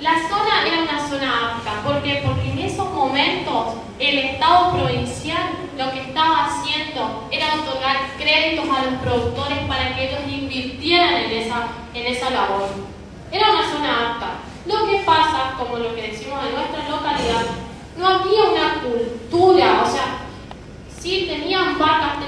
La zona era una zona apta. ¿Por qué? Porque en esos momentos el Estado provincial lo que estaba haciendo era otorgar créditos a los productores para que ellos invirtieran en esa labor. Era una zona apta. Lo que pasa, como lo que decimos en nuestra localidad, no había una cultura, o sea, sí tenían vacas,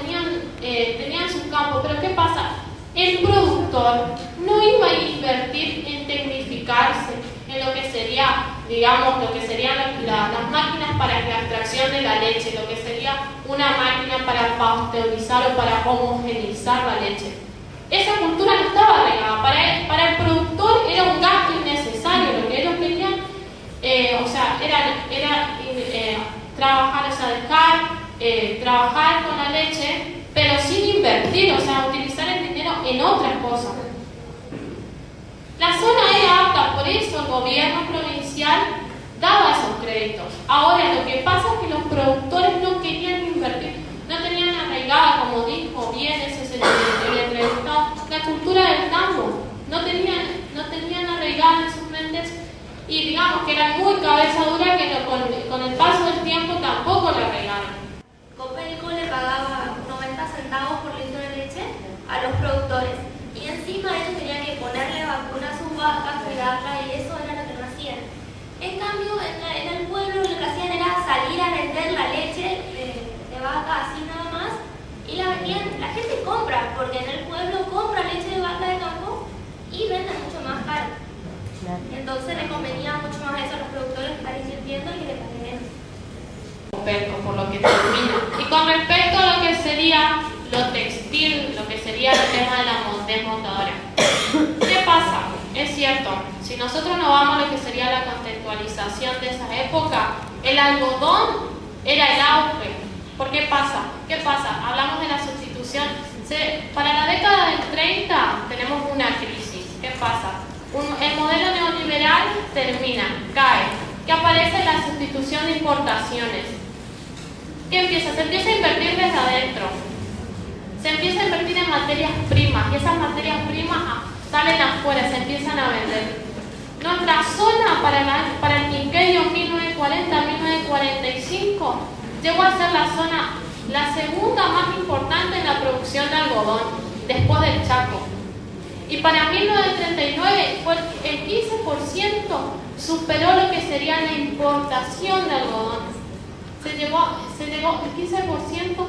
tenían sus campos, pero ¿qué pasa? El productor no iba a invertir en tecnificarse, en lo que sería, digamos, lo que serían las máquinas para la extracción de la leche, lo que sería una máquina para pasteurizar o para homogeneizar la leche. Esa cultura no estaba regada. Para el productor era un gasto innecesario. Lo que ellos querían, era trabajar, o sea, trabajar con la leche, pero sin invertir, o sea, utilizar el dinero en otras cosas. La zona era apta, por eso el gobierno provincial daba esos créditos. Ahora, lo que pasa es que los productores no querían invertir, no tenían arraigada, como dijo bien ese el entrevistado, la cultura del campo. No tenían arraigada en sus mentes y digamos que eran muy cabeza dura que con el paso del tiempo tampoco la arraigaron. Copelco le pagaba 90 centavos por litro de leche a los productores y encima ellos tenían que ponerle vacunas a sus vacas, cuidarlas y eso era lo que no hacían. En cambio, en el pueblo lo que hacían era salir a vender la leche de vaca así nada más y la vendían. La gente compra, porque en el pueblo compra leche de vaca de campo y venden mucho más caro. Entonces le convenía mucho más eso a los productores estar invirtiendo y que le paguen menos. Por lo que termina. Y con respecto a lo que sería lo textil, lo que sería el tema de la desmontadora. ¿Qué pasa? Es cierto, si nosotros nos vamos a lo que sería la contextualización de esa época, el algodón era el auge. ¿Por qué pasa? ¿Qué pasa? Hablamos de la sustitución. Para la década del 30 tenemos una crisis. ¿Qué pasa? El modelo neoliberal termina, cae. ¿Qué aparece? La sustitución de importaciones. ¿Qué empieza? Se empieza a invertir desde adentro. Se empieza a invertir en materias primas y esas materias primas salen afuera, se empiezan a vender. Nuestra zona para el quinquenio 1940-1945 llegó a ser la segunda más importante en la producción de algodón, después del Chaco. Y para 1939 fue el 15% superó lo que sería la importación de algodón. Se llegó el 15%,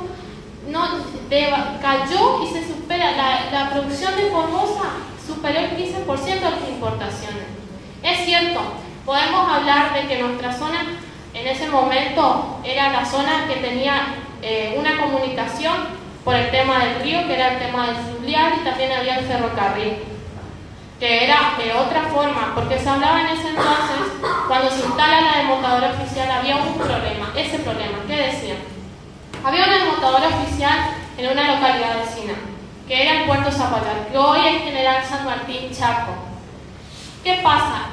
cayó y se supera, la producción de Formosa superó el 15% de las importaciones. Es cierto, podemos hablar de que nuestra zona en ese momento era la zona que tenía una comunicación por el tema del río, que era el tema del fluvial, y también había el ferrocarril, que era de otra forma, porque se hablaba en ese entonces, cuando se instala la desmontadora oficial, había un problema. Ese problema, ¿qué decía? Había una desmontadora oficial en una localidad vecina, que era el puerto Zapallar, que hoy es General San Martín Chaco. ¿Qué pasa?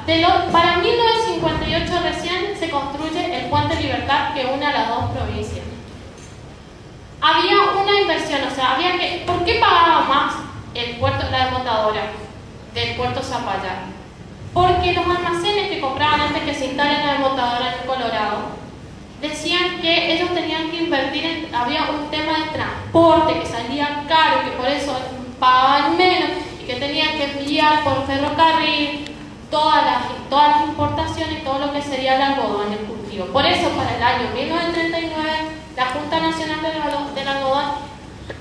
Para 1958 recién se construye el Puente Libertad que une a las dos provincias. Había una inversión, o sea, ¿por qué pagaba más la desmontadora del puerto Zapallar? Porque los almacenes que compraban antes que se instale la desmontadora en Colorado decían que ellos tenían que invertir había un tema de transporte que salía caro y que por eso pagaban menos y que tenían que enviar por ferrocarril todas las importaciones, todo lo que sería el algodón, el cultivo. Por eso para el año 1939 la Junta Nacional del Algodón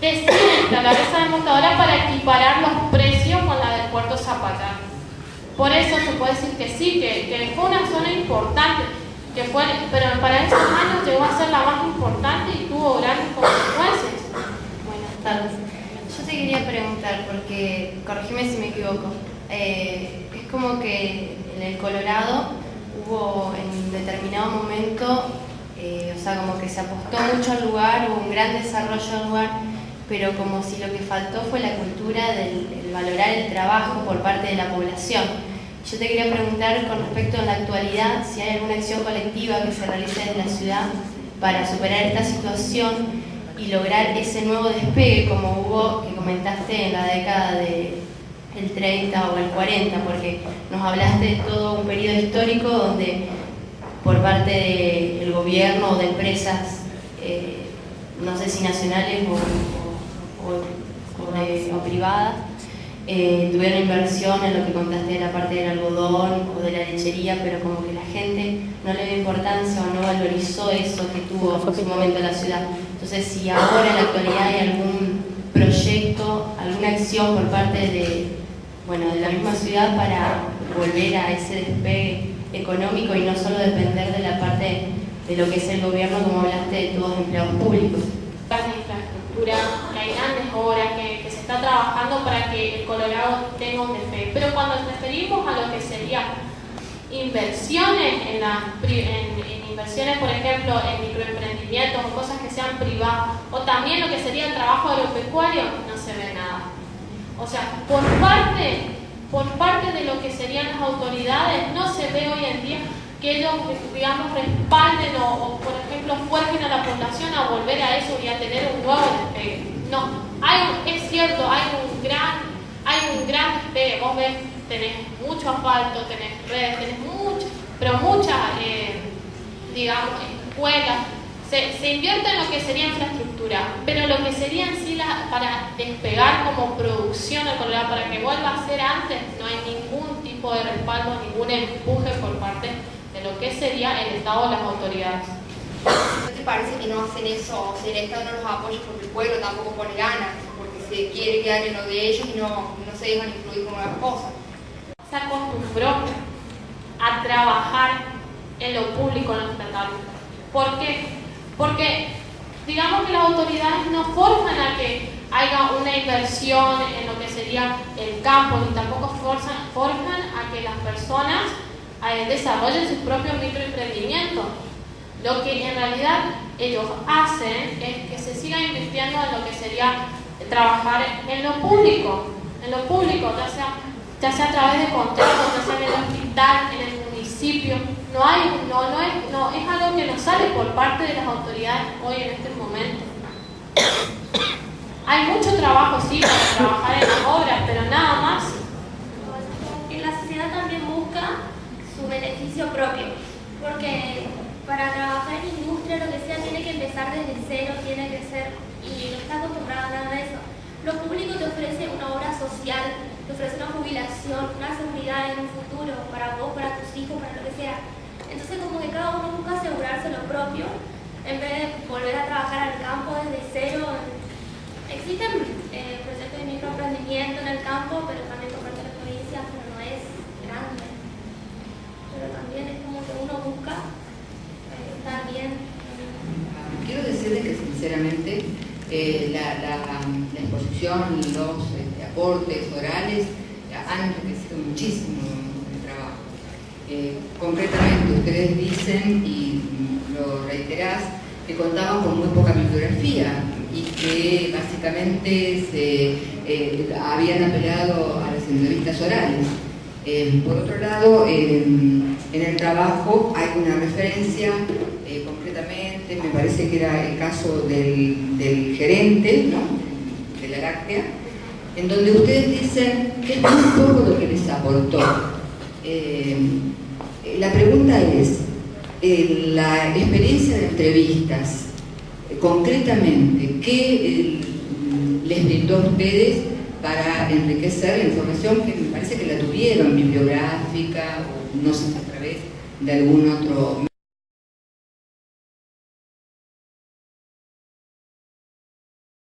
decide instalar esa desmontadora para equiparar los precios con la del puerto Zapallar. Por eso se puede decir que sí, que fue una zona importante, pero para esos años llegó a ser la más importante y tuvo grandes consecuencias. Buenas tardes. Yo te quería preguntar, porque, corrígeme si me equivoco, es como que en el Colorado hubo en determinado momento, o sea, como que se apostó mucho al lugar, hubo un gran desarrollo al lugar, pero como si lo que faltó fue la cultura del valorar el trabajo por parte de la población. Yo te quería preguntar con respecto a la actualidad, si hay alguna acción colectiva que se realice desde la ciudad para superar esta situación y lograr ese nuevo despegue como hubo, que comentaste, en la década el 30 o el 40, porque nos hablaste de todo un periodo histórico donde por parte del gobierno o de empresas, no sé si nacionales o privadas, tuvieron inversión en lo que contaste de la parte del algodón o de la lechería, pero como que la gente no le dio importancia o no valorizó eso que tuvo en su momento la ciudad. Entonces, si ahora en la actualidad hay algún proyecto, alguna acción por parte de la misma ciudad para volver a ese despegue económico y no solo depender de la parte de lo que es el gobierno, como hablaste de todos los empleados públicos. La infraestructura, que hay grandes obras, que se está trabajando para que el Colorado tenga un despegue. Pero cuando nos referimos a lo que sería inversiones en inversiones, por ejemplo, en microemprendimientos o cosas que sean privadas, o también lo que sería el trabajo agropecuario, no se ve nada. O sea, por parte de lo que serían las autoridades, no se ve hoy en día que ellos, digamos, respalden o por ejemplo, fuercen a la población a volver a eso y a tener un nuevo despegue. No, es cierto, hay un gran despegue. Vos ves, tenés mucho asfalto, tenés redes, tenés muchas, digamos, escuelas. Se invierte en lo que sería infraestructura, pero lo que sería en sí para despegar como producción el Colorado, para que vuelva a ser antes, no hay ningún tipo de respaldo, ningún empuje por parte de lo que sería el Estado o las autoridades. ¿No te parece que no hacen eso? O sea, el Estado no los apoya porque el pueblo tampoco pone ganas, porque se quiere quedar en lo de ellos y no se dejan influir con otras cosas? Se acostumbró a trabajar en lo público, en lo estatal. ¿Por qué? Porque digamos que las autoridades no forjan a que haya una inversión en lo que sería el campo, ni tampoco forjan a que las personas desarrollen sus propios microemprendimientos. Lo que en realidad ellos hacen es que se siga invirtiendo en lo que sería trabajar en lo público, ya sea a través de contratos, ya sea en el hospital, en el municipio. Es algo que no sale por parte de las autoridades hoy en este momento. Hay mucho trabajo, sí, para trabajar en las obras, pero nada más. La sociedad también busca su beneficio propio, porque para trabajar en industria, lo que sea, tiene que empezar desde cero, tiene que ser, y no está acostumbrado a nada de eso. Lo público te ofrece una obra social, te ofrece una jubilación, una seguridad en un futuro, para vos, para tus hijos, para lo que sea. Entonces, como que cada uno busca asegurarse lo propio, en vez de volver a trabajar al campo desde cero. Existen proyectos de microemprendimiento en el campo, pero también por parte de la provincia, pero no es grande. Pero también es como que uno busca estar bien. Quiero decirles que sinceramente la exposición, los aportes orales han enriquecido muchísimo el trabajo. Concretamente ustedes dicen, y lo reiterás, que contaban con muy poca bibliografía y que básicamente habían apelado a las entrevistas orales. Por otro lado, en el trabajo hay una referencia, concretamente, me parece que era el caso del gerente, ¿no?, de la láctea, en donde ustedes dicen que es muy poco lo que les aportó. La pregunta es, la experiencia de entrevistas, concretamente, ¿qué les brindó a ustedes para enriquecer la información que me parece que la tuvieron, bibliográfica o no sé, a través de algún otro